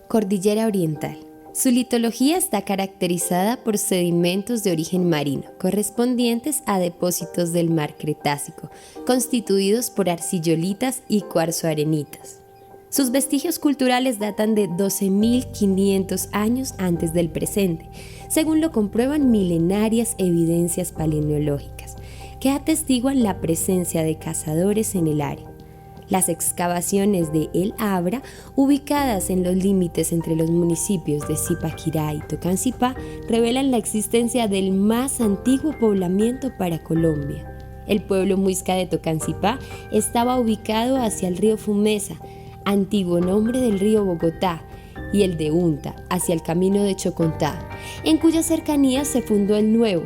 Cordillera Oriental. Su litología está caracterizada por sedimentos de origen marino, correspondientes a depósitos del mar Cretácico, constituidos por arcillolitas y cuarzoarenitas. Sus vestigios culturales datan de 12.500 años antes del presente, según lo comprueban milenarias evidencias paleontológicas, que atestiguan la presencia de cazadores en el área. Las excavaciones de El Abra, ubicadas en los límites entre los municipios de Zipaquirá y Tocancipá, revelan la existencia del más antiguo poblamiento para Colombia. El pueblo muisca de Tocancipá estaba ubicado hacia el río Fumesa, antiguo nombre del río Bogotá, y el de Unta, hacia el camino de Chocontá, en cuyas cercanías se fundó el nuevo,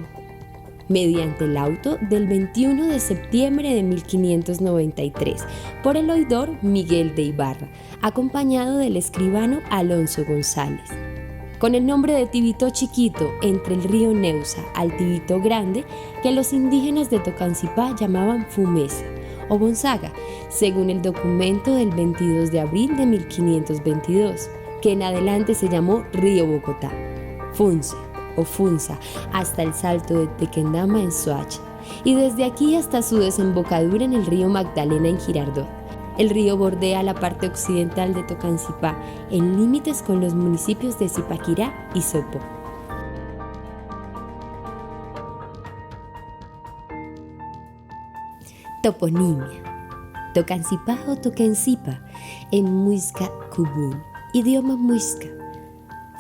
mediante el auto del 21 de septiembre de 1593 por el oidor Miguel de Ibarra, acompañado del escribano Alonso González. Con el nombre de Tibito Chiquito, entre el río Neusa al Tibito Grande, que los indígenas de Tocancipá llamaban Fumesa o Gonzaga, según el documento del 22 de abril de 1522, que en adelante se llamó Río Bogotá, Funce o Funza, hasta el salto de Tequendama en Soacha, y desde aquí hasta su desembocadura en el río Magdalena en Girardot. El río bordea la parte occidental de Tocancipá, en límites con los municipios de Zipaquirá y Sopó. Toponimia. Tocancipá o Toquencipa, en muisca cubún, idioma muisca.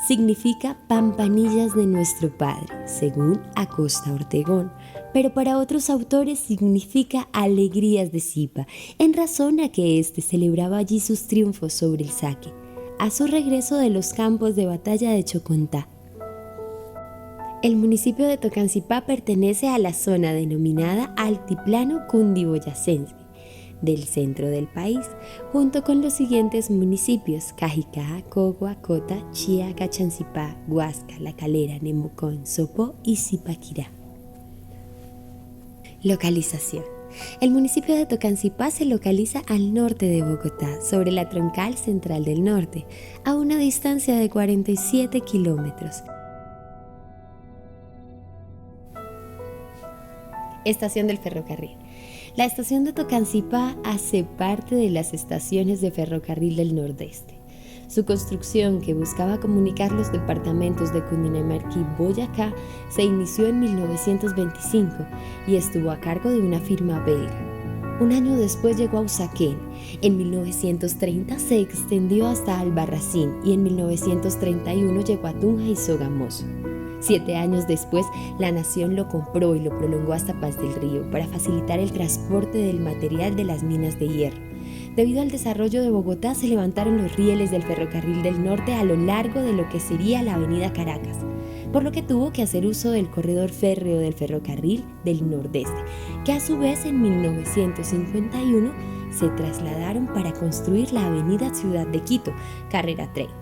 Significa pampanillas de nuestro Padre, según Acosta Ortegón, pero para otros autores significa alegrías de Zipa, en razón a que éste celebraba allí sus triunfos sobre el Saque, a su regreso de los campos de batalla de Chocontá. El municipio de Tocancipá pertenece a la zona denominada Altiplano Cundiboyacense, del centro del país, junto con los siguientes municipios: Cajicá, Cogua, Cota, Chía, Cachancipá, Huasca, La Calera, Nemucón, Sopó y Zipaquirá. Localización. El municipio de Tocancipá se localiza al norte de Bogotá, sobre la troncal central del norte, a una distancia de 47 kilómetros. Estación del ferrocarril. La estación de Tocancipá hace parte de las estaciones de ferrocarril del Nordeste. Su construcción, que buscaba comunicar los departamentos de Cundinamarca y Boyacá, se inició en 1925 y estuvo a cargo de una firma belga. Un año después llegó a Usaquén. En 1930 se extendió hasta Albarracín y en 1931 llegó a Tunja y Sogamoso. 7 años después, la nación lo compró y lo prolongó hasta Paz del Río para facilitar el transporte del material de las minas de hierro. Debido al desarrollo de Bogotá, se levantaron los rieles del ferrocarril del norte a lo largo de lo que sería la avenida Caracas, por lo que tuvo que hacer uso del corredor férreo del ferrocarril del nordeste, que a su vez en 1951 se trasladaron para construir la avenida Ciudad de Quito, carrera 30.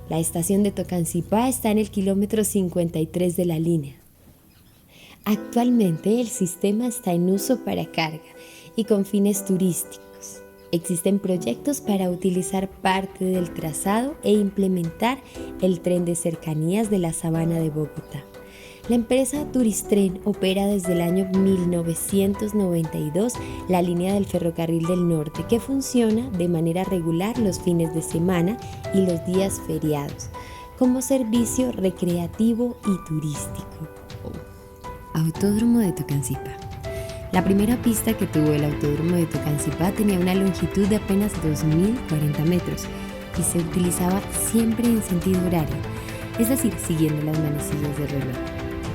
La estación de Tocancipá está en el kilómetro 53 de la línea. Actualmente el sistema está en uso para carga y con fines turísticos. Existen proyectos para utilizar parte del trazado e implementar el tren de cercanías de la Sabana de Bogotá. La empresa Turistren opera desde el año 1992 la línea del ferrocarril del norte, que funciona de manera regular los fines de semana y los días feriados, como servicio recreativo y turístico. Autódromo de Tocancipá. La primera pista que tuvo el Autódromo de Tocancipá tenía una longitud de apenas 2.040 metros y se utilizaba siempre en sentido horario, es decir, siguiendo las manecillas del reloj.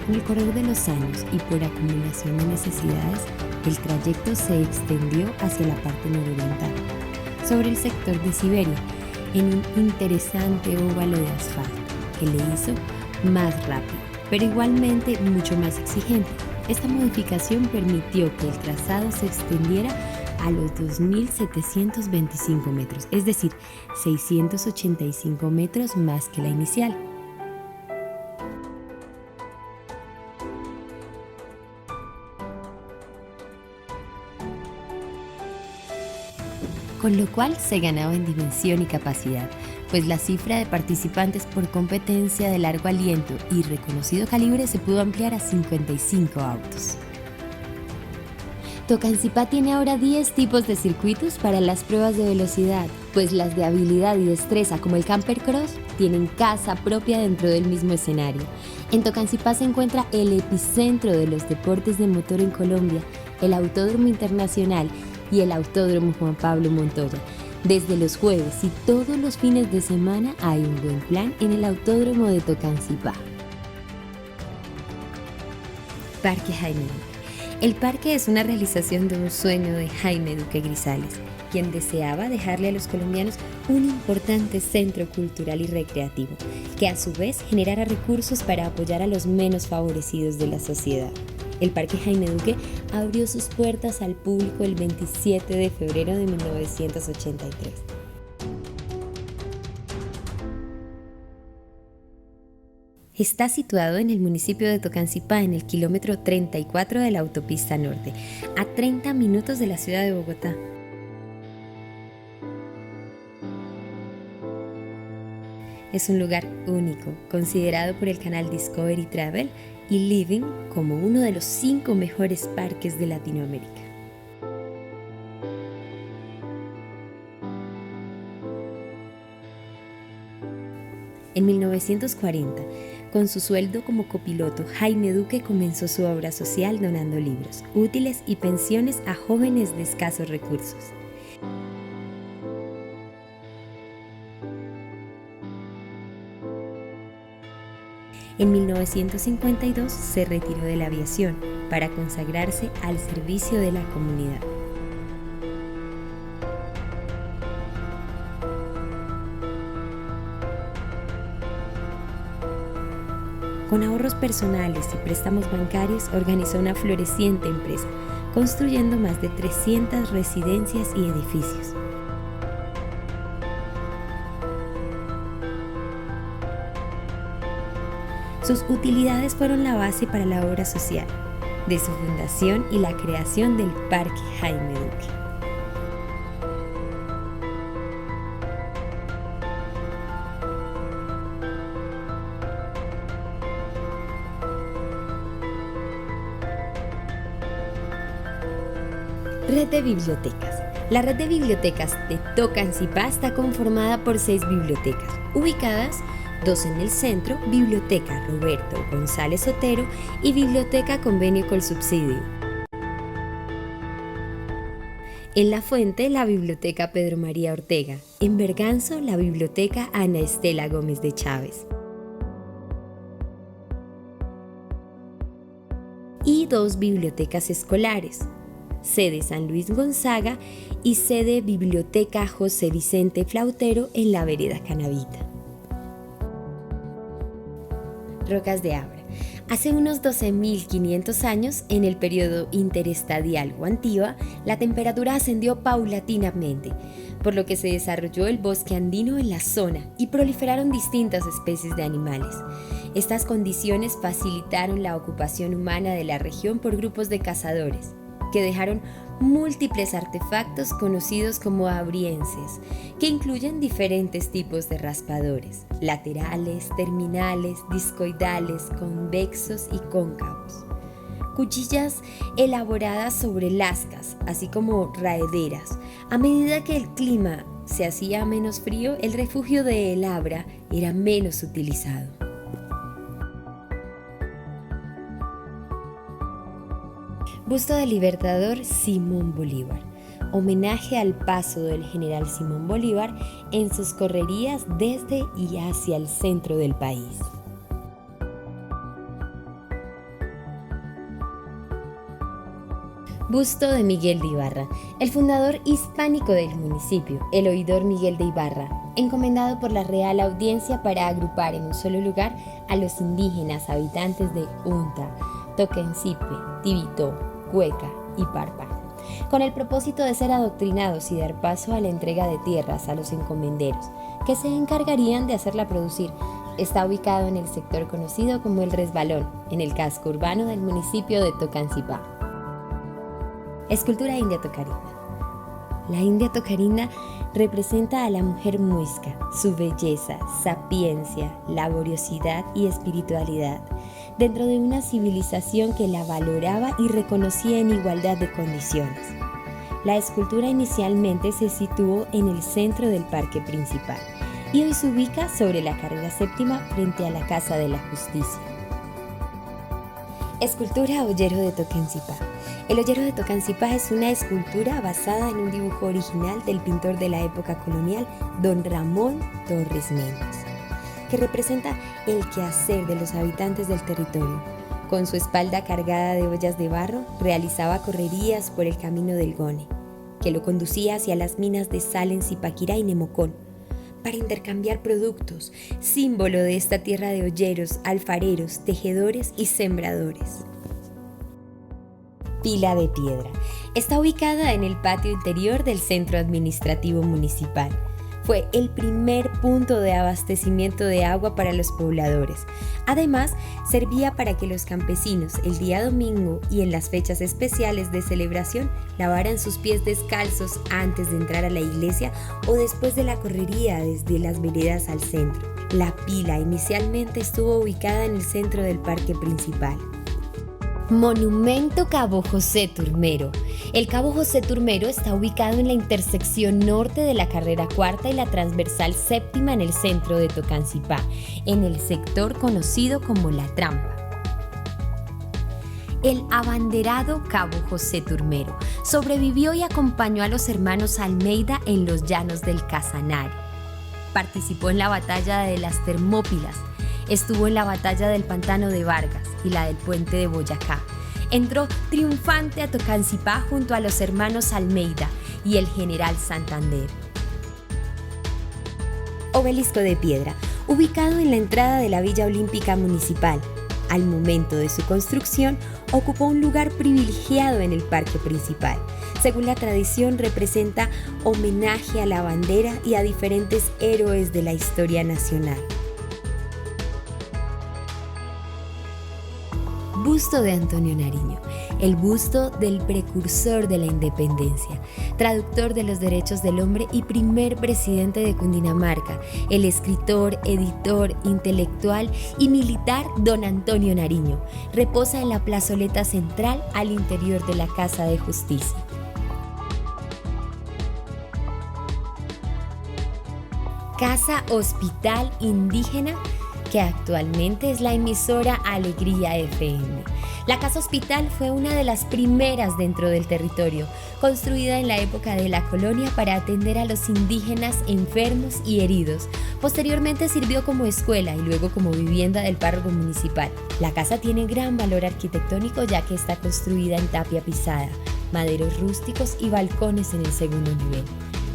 En el correr de los años y por acumulación de necesidades, el trayecto se extendió hacia la parte nororiental, sobre el sector de Siberia, en un interesante óvalo de asfalto que le hizo más rápido, pero igualmente mucho más exigente. Esta modificación permitió que el trazado se extendiera a los 2.725 metros, es decir, 685 metros más que la inicial. Con lo cual se ganaba en dimensión y capacidad, pues la cifra de participantes por competencia de largo aliento y reconocido calibre se pudo ampliar a 55 autos. Tocancipá tiene ahora 10 tipos de circuitos para las pruebas de velocidad, pues las de habilidad y destreza como el Camper Cross tienen casa propia dentro del mismo escenario. En Tocancipá se encuentra el epicentro de los deportes de motor en Colombia, el Autódromo Internacional y el Autódromo Juan Pablo Montoya. Desde los jueves y todos los fines de semana hay un buen plan en el Autódromo de Tocancipá. Parque Jaime Duque. El parque es una realización de un sueño de Jaime Duque Grisales, quien deseaba dejarle a los colombianos un importante centro cultural y recreativo, que a su vez generara recursos para apoyar a los menos favorecidos de la sociedad. El Parque Jaime Duque abrió sus puertas al público el 27 de febrero de 1983. Está situado en el municipio de Tocancipá, en el kilómetro 34 de la autopista norte, a 30 minutos de la ciudad de Bogotá. Es un lugar único, considerado por el canal Discovery Travel y Living como uno de los 5 mejores parques de Latinoamérica. En 1940, con su sueldo como copiloto, Jaime Duque comenzó su obra social donando libros, útiles y pensiones a jóvenes de escasos recursos. En 1952 se retiró de la aviación para consagrarse al servicio de la comunidad. Con ahorros personales y préstamos bancarios organizó una floreciente empresa, construyendo más de 300 residencias y edificios. Sus utilidades fueron la base para la obra social, de su fundación y la creación del Parque Jaime Duque. Red de bibliotecas. La red de bibliotecas de Tocancipá está conformada por 6 bibliotecas, ubicadas 2 en el centro, Biblioteca Roberto González Otero y Biblioteca Convenio Colsubsidio. En La Fuente, la Biblioteca Pedro María Ortega. En Berganzo, la Biblioteca Ana Estela Gómez de Chávez. Y 2 bibliotecas escolares, sede San Luis Gonzaga y sede Biblioteca José Vicente Flautero en la vereda Canavita. Rocas de Abra. Hace unos 12.500 años, en el periodo interestadial o antigua, la temperatura ascendió paulatinamente, por lo que se desarrolló el bosque andino en la zona y proliferaron distintas especies de animales. Estas condiciones facilitaron la ocupación humana de la región por grupos de cazadores, que dejaron múltiples artefactos conocidos como abrienses, que incluyen diferentes tipos de raspadores, laterales, terminales, discoidales, convexos y cóncavos. Cuchillas elaboradas sobre lascas, así como raederas. A medida que el clima se hacía menos frío, el refugio de El Abra era menos utilizado. Busto del Libertador Simón Bolívar. Homenaje al paso del general Simón Bolívar en sus correrías desde y hacia el centro del país. Busto de Miguel de Ibarra, el fundador hispánico del municipio, el oidor Miguel de Ibarra, encomendado por la Real Audiencia para agrupar en un solo lugar a los indígenas habitantes de Unta, Toquencipe, Tibito, Cueca y Parpa, con el propósito de ser adoctrinados y dar paso a la entrega de tierras a los encomenderos, que se encargarían de hacerla producir. Está ubicado en el sector conocido como El Resbalón, en el casco urbano del municipio de Tocancipá. Escultura india tocarina. La India tocarina representa a la mujer muisca, su belleza, sapiencia, laboriosidad y espiritualidad, dentro de una civilización que la valoraba y reconocía en igualdad de condiciones. La escultura inicialmente se situó en el centro del parque principal y hoy se ubica sobre la carrera séptima frente a la Casa de la Justicia. Escultura Ollero de Tocancipá. El Ollero de Tocancipá es una escultura basada en un dibujo original del pintor de la época colonial, don Ramón Torres Menos, que representa el quehacer de los habitantes del territorio. Con su espalda cargada de ollas de barro, realizaba correrías por el camino del Gone, que lo conducía hacia las minas de sal en Zipaquirá y Nemocón, para intercambiar productos, símbolo de esta tierra de olleros, alfareros, tejedores y sembradores. Pila de Piedra. Está ubicada en el patio interior del Centro Administrativo Municipal. Fue el primer punto de abastecimiento de agua para los pobladores. Además, servía para que los campesinos el día domingo y en las fechas especiales de celebración lavaran sus pies descalzos antes de entrar a la iglesia o después de la correría desde las veredas al centro. La pila inicialmente estuvo ubicada en el centro del parque principal. Monumento Cabo José Turmero. El Cabo José Turmero está ubicado en la intersección norte de la carrera cuarta y la transversal séptima en el centro de Tocancipá, en el sector conocido como La Trampa. El abanderado Cabo José Turmero sobrevivió y acompañó a los hermanos Almeida en los llanos del Casanare. Participó en la batalla de las Termópilas. Estuvo en la batalla del Pantano de Vargas y la del Puente de Boyacá. Entró triunfante a Tocancipá junto a los hermanos Almeida y el general Santander. Obelisco de Piedra, ubicado en la entrada de la Villa Olímpica Municipal. Al momento de su construcción, ocupó un lugar privilegiado en el parque principal. Según la tradición, representa homenaje a la bandera y a diferentes héroes de la historia nacional. Busto de Antonio Nariño, el busto del precursor de la independencia, traductor de los derechos del hombre y primer presidente de Cundinamarca, el escritor, editor, intelectual y militar don Antonio Nariño, reposa en la plazoleta central al interior de la Casa de Justicia. Casa Hospital Indígena, que actualmente es la emisora Alegría FM. La Casa Hospital fue una de las primeras dentro del territorio, construida en la época de la colonia para atender a los indígenas enfermos y heridos. Posteriormente sirvió como escuela y luego como vivienda del párroco municipal. La casa tiene gran valor arquitectónico ya que está construida en tapia pisada, maderos rústicos y balcones en el segundo nivel,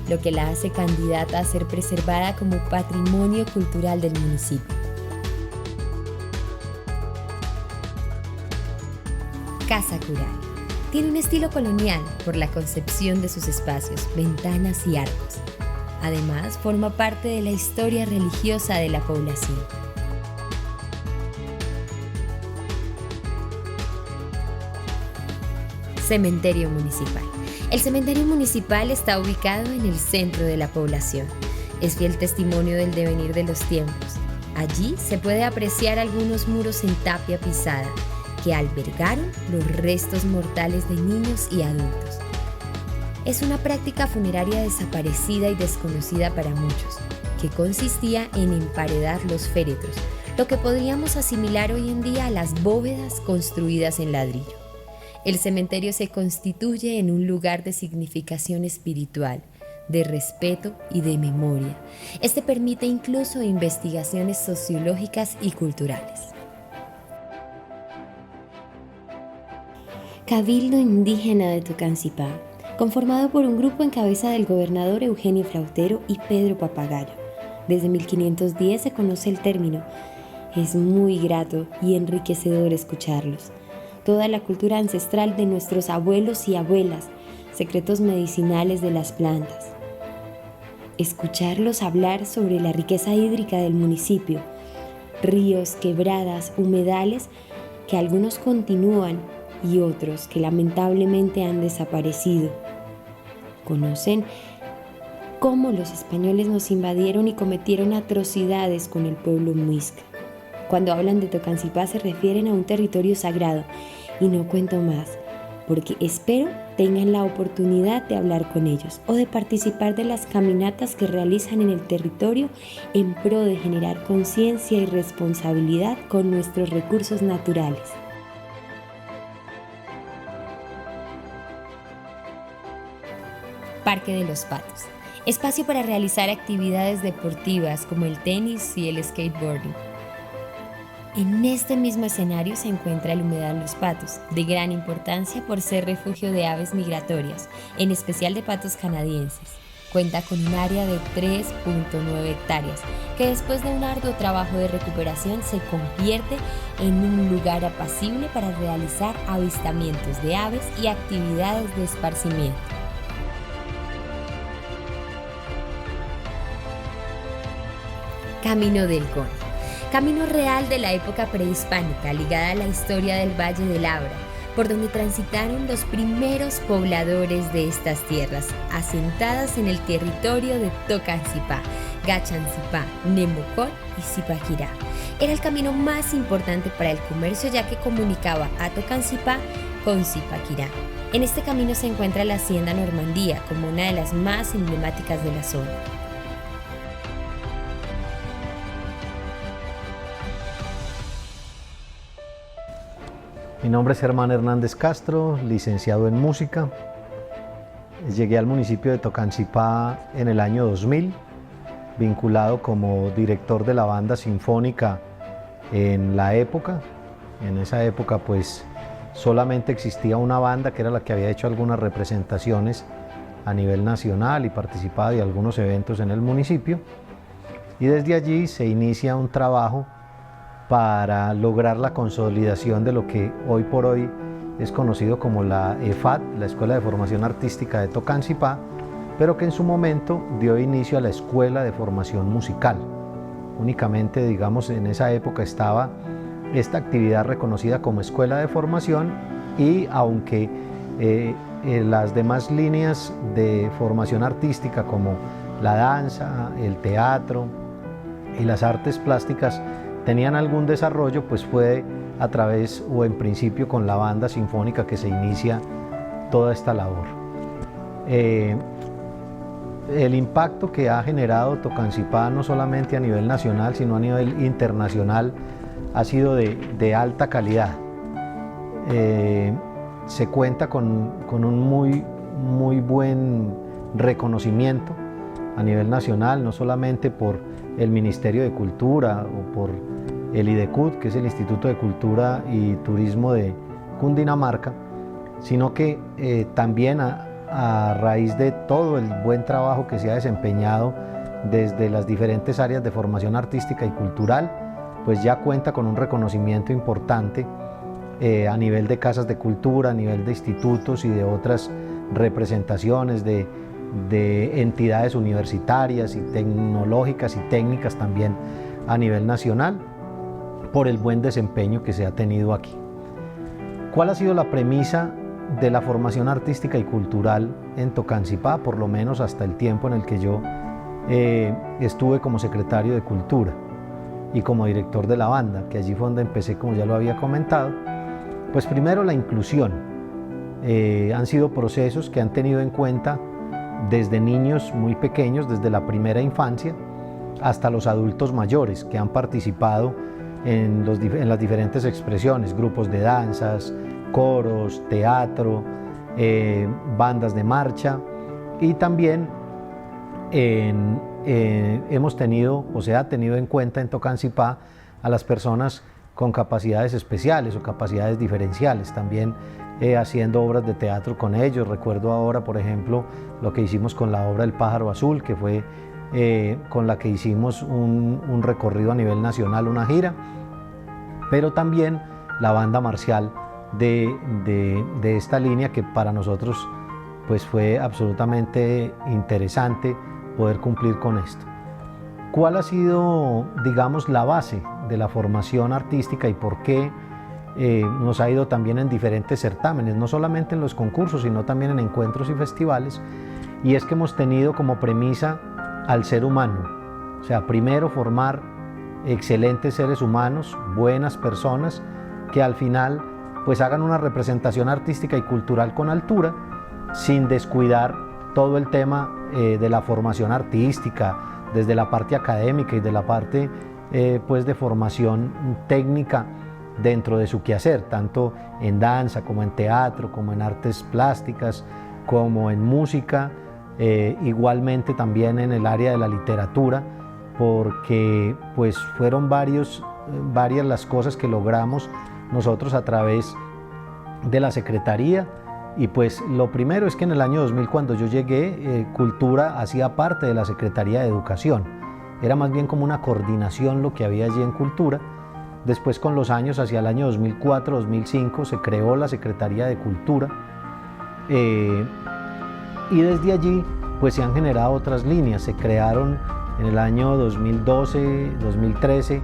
lo que la hace candidata a ser preservada como patrimonio cultural del municipio. Casa Cural. Tiene un estilo colonial por la concepción de sus espacios, ventanas y arcos. Además, forma parte de la historia religiosa de la población. Cementerio Municipal. El cementerio municipal está ubicado en el centro de la población. Es fiel testimonio del devenir de los tiempos. Allí se puede apreciar algunos muros en tapia pisada, que albergaron los restos mortales de niños y adultos. Es una práctica funeraria desaparecida y desconocida para muchos, que consistía en emparedar los féretros, lo que podríamos asimilar hoy en día a las bóvedas construidas en ladrillo. El cementerio se constituye en un lugar de significación espiritual, de respeto y de memoria. Este permite incluso investigaciones sociológicas y culturales. Cabildo Indígena de Tocancipá, conformado por un grupo en cabeza del gobernador Eugenio Flautero y Pedro Papagayo. Desde 1510 se conoce el término. Es muy grato y enriquecedor escucharlos. Toda la cultura ancestral de nuestros abuelos y abuelas, secretos medicinales de las plantas. Escucharlos hablar sobre la riqueza hídrica del municipio, ríos, quebradas, humedales, que algunos continúan y otros que lamentablemente han desaparecido. conocen cómo los españoles nos invadieron y cometieron atrocidades con el pueblo muisca. Cuando hablan de Tocancipá se refieren a un territorio sagrado, y no cuento más, porque espero tengan la oportunidad de hablar con ellos o de participar de las caminatas que realizan en el territorio en pro de generar conciencia y responsabilidad con nuestros recursos naturales. Parque de los Patos. Espacio para realizar actividades deportivas como el tenis y el skateboarding. En este mismo escenario se encuentra el humedal Los Patos, de gran importancia por ser refugio de aves migratorias, en especial de patos canadienses. Cuenta con un área de 3.9 hectáreas, que después de un arduo trabajo de recuperación se convierte en un lugar apacible para realizar avistamientos de aves y actividades de esparcimiento. Camino del Cono. Camino real de la época prehispánica ligada a la historia del Valle del Abra, por donde transitaron los primeros pobladores de estas tierras, asentadas en el territorio de Tocancipá, Gachancipá, Nemocón y Zipaquirá. Era el camino más importante para el comercio, ya que comunicaba a Tocancipá con Zipaquirá. En este camino se encuentra la Hacienda Normandía, como una de las más emblemáticas de la zona. Mi nombre es Germán Hernández Castro, licenciado en música. Llegué al municipio de Tocancipá en el año 2000, vinculado como director de la banda sinfónica en la época. En esa época pues solamente existía una banda que era la que había hecho algunas representaciones a nivel nacional y participaba de algunos eventos en el municipio. Y desde allí se inicia un trabajo para lograr la consolidación de lo que hoy por hoy es conocido como la EFAT, la Escuela de Formación Artística de Tocancipá, pero que en su momento dio inicio a la Escuela de Formación Musical. Únicamente, digamos, en esa época estaba esta actividad reconocida como Escuela de Formación, y aunque las demás líneas de formación artística como la danza, el teatro y las artes plásticas tenían algún desarrollo, pues fue a través o en principio con la banda sinfónica que se inicia toda esta labor. El impacto que ha generado Tocancipá no solamente a nivel nacional sino a nivel internacional ha sido de alta calidad. Se cuenta con un muy buen reconocimiento a nivel nacional, no solamente por el Ministerio de Cultura o por el IDECUT, que es el Instituto de Cultura y Turismo de Cundinamarca, sino que también a raíz de todo el buen trabajo que se ha desempeñado desde las diferentes áreas de formación artística y cultural, pues ya cuenta con un reconocimiento importante a nivel de casas de cultura, a nivel de institutos y de otras representaciones de entidades universitarias y tecnológicas y técnicas también a nivel nacional, por el buen desempeño que se ha tenido aquí. ¿Cuál ha sido la premisa de la formación artística y cultural en Tocancipá, por lo menos hasta el tiempo en el que yo estuve como secretario de Cultura y como director de la banda, que allí fue donde empecé, como ya lo había comentado? Pues primero, la inclusión. Han sido procesos que han tenido en cuenta desde niños muy pequeños, desde la primera infancia, hasta los adultos mayores que han participado en las diferentes expresiones, grupos de danzas, coros, teatro, bandas de marcha, y también hemos tenido o se ha tenido en cuenta en Tocancipá a las personas con capacidades especiales o capacidades diferenciales, también haciendo obras de teatro con ellos. Recuerdo ahora, por ejemplo, lo que hicimos con la obra El Pájaro Azul, que fue con la que hicimos un recorrido a nivel nacional, una gira, pero también la banda marcial de esta línea, que para nosotros pues fue absolutamente interesante poder cumplir con esto. ¿Cuál ha sido, digamos, la base de la formación artística y por qué nos ha ido también en diferentes certámenes, no solamente en los concursos, sino también en encuentros y festivales? y es que hemos tenido como premisa al ser humano, o sea, primero formar excelentes seres humanos, buenas personas, que al final pues hagan una representación artística y cultural con altura, sin descuidar todo el tema de la formación artística, desde la parte académica y de la parte pues de formación técnica dentro de su quehacer, tanto en danza como en teatro, como en artes plásticas, como en música, igualmente también en el área de la literatura, porque pues fueron varias las cosas que logramos nosotros a través de la Secretaría. Y pues lo primero es que en el año 2000, cuando yo llegué, Cultura hacía parte de la Secretaría de Educación. Era más bien como una coordinación lo que había allí en Cultura. Después, con los años, hacia el año 2004-2005, se creó la Secretaría de Cultura. Y desde allí pues se han generado otras líneas. Se crearon en el año 2012-2013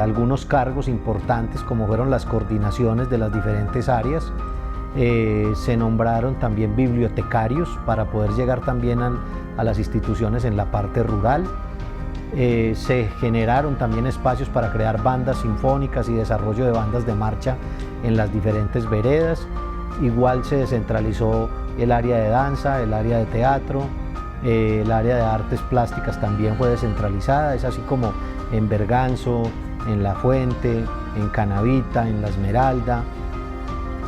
algunos cargos importantes, como fueron las coordinaciones de las diferentes áreas. Se nombraron también bibliotecarios para poder llegar también a las instituciones en la parte rural. Se generaron también espacios para crear bandas sinfónicas y desarrollo de bandas de marcha en las diferentes veredas. Igual se descentralizó el área de danza, el área de teatro, el área de artes plásticas también fue descentralizada. Es así como en Berganzo, en La Fuente, en Canavita, en La Esmeralda,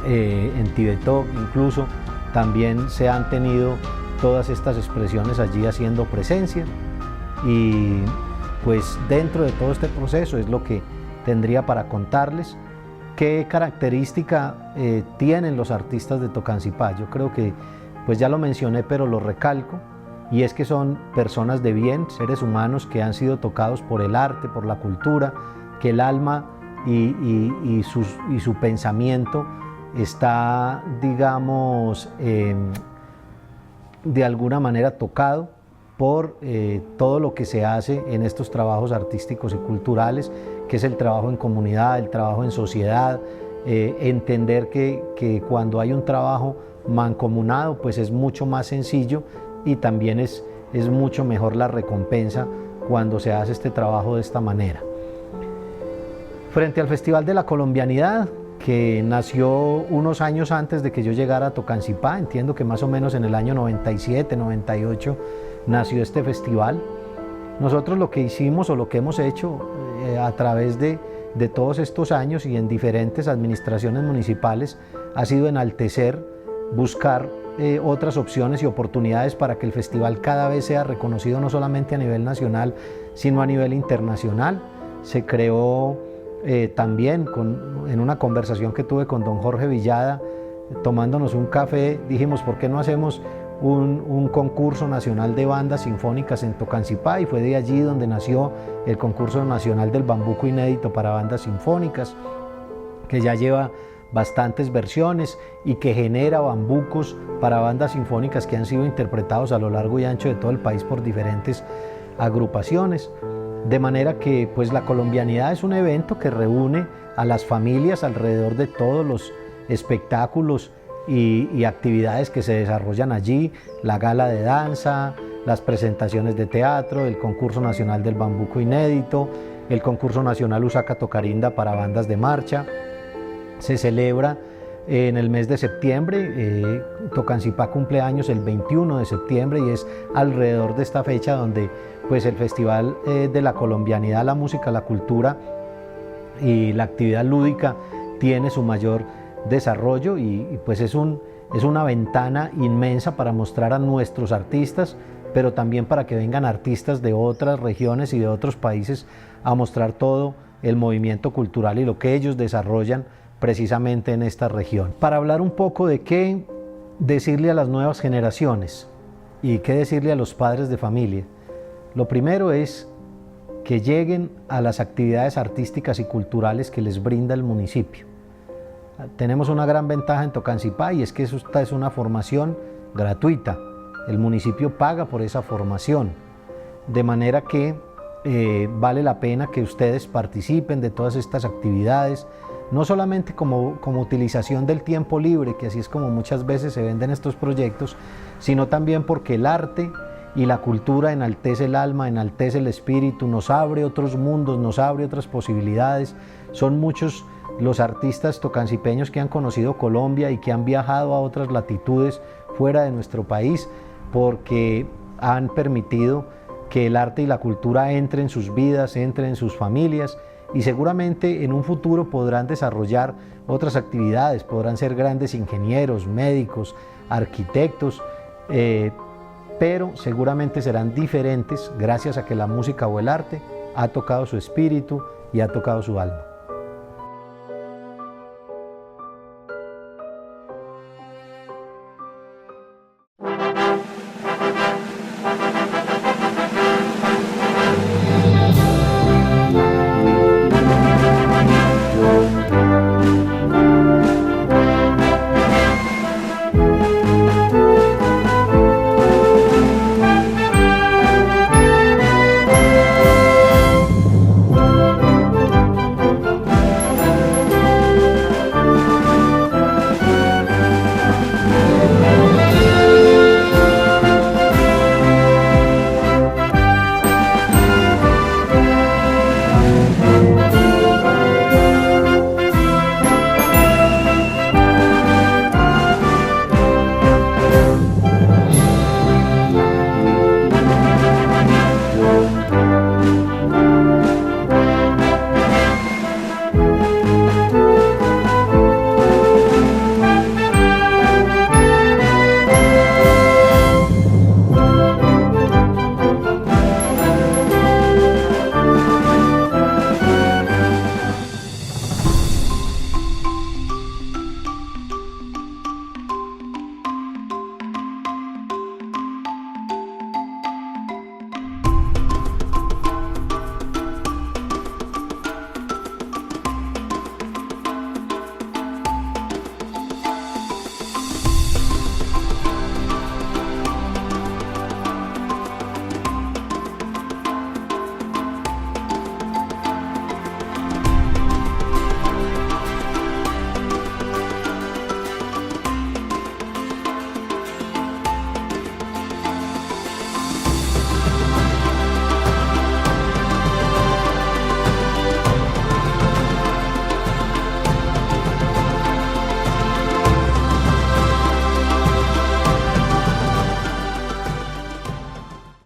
en Tibetó incluso, también se han tenido todas estas expresiones allí haciendo presencia. Y pues dentro de todo este proceso es lo que tendría para contarles. ¿Qué característica tienen los artistas de Tocancipá? Yo creo que pues ya lo mencioné, pero lo recalco, y es que son personas de bien, seres humanos que han sido tocados por el arte, por la cultura, que el alma y su pensamiento está, digamos, de alguna manera tocado por todo lo que se hace en estos trabajos artísticos y culturales, que es el trabajo en comunidad, el trabajo en sociedad, entender que cuando hay un trabajo mancomunado pues es mucho más sencillo, y también es mucho mejor la recompensa cuando se hace este trabajo de esta manera. Frente al Festival de la Colombianidad, que nació unos años antes de que yo llegara a Tocancipá, entiendo que más o menos en el año 97, 98 nació este festival. Nosotros lo que hicimos o lo que hemos hecho a través de todos estos años y en diferentes administraciones municipales ha sido enaltecer, buscar otras opciones y oportunidades para que el festival cada vez sea reconocido no solamente a nivel nacional, sino a nivel internacional. Se creó también en una conversación que tuve con don Jorge Villada, tomándonos un café, dijimos, ¿por qué no hacemos un concurso nacional de bandas sinfónicas en Tocancipá? Y fue de allí donde nació el concurso nacional del bambuco inédito para bandas sinfónicas, que ya lleva bastantes versiones y que genera bambucos para bandas sinfónicas que han sido interpretados a lo largo y ancho de todo el país por diferentes agrupaciones. De manera que pues la colombianidad es un evento que reúne a las familias alrededor de todos los espectáculos y actividades que se desarrollan allí: la gala de danza, las presentaciones de teatro, el concurso nacional del bambuco inédito, el concurso nacional Usaca Tocarinda para bandas de marcha. Se celebra en el mes de septiembre. Tocancipá cumple años el 21 de septiembre y es alrededor de esta fecha donde pues el Festival de la Colombianidad, la música, la cultura y la actividad lúdica tiene su mayor desarrollo, y pues es una ventana inmensa para mostrar a nuestros artistas, pero también para que vengan artistas de otras regiones y de otros países a mostrar todo el movimiento cultural y lo que ellos desarrollan precisamente en esta región. Para hablar un poco de qué decirle a las nuevas generaciones y qué decirle a los padres de familia, lo primero es que lleguen a las actividades artísticas y culturales que les brinda el municipio. Tenemos una gran ventaja en Tocancipá, y es que esta es una formación gratuita. El municipio paga por esa formación, de manera que vale la pena que ustedes participen de todas estas actividades, no solamente como utilización del tiempo libre, que así es como muchas veces se venden estos proyectos, sino también porque el arte y la cultura enaltece el alma, enaltece el espíritu, nos abre otros mundos, nos abre otras posibilidades. Son muchos los artistas tocancipeños que han conocido Colombia y que han viajado a otras latitudes fuera de nuestro país, porque han permitido que el arte y la cultura entren en sus vidas, entren en sus familias, y seguramente en un futuro podrán desarrollar otras actividades, podrán ser grandes ingenieros, médicos, arquitectos, pero seguramente serán diferentes gracias a que la música o el arte ha tocado su espíritu y ha tocado su alma.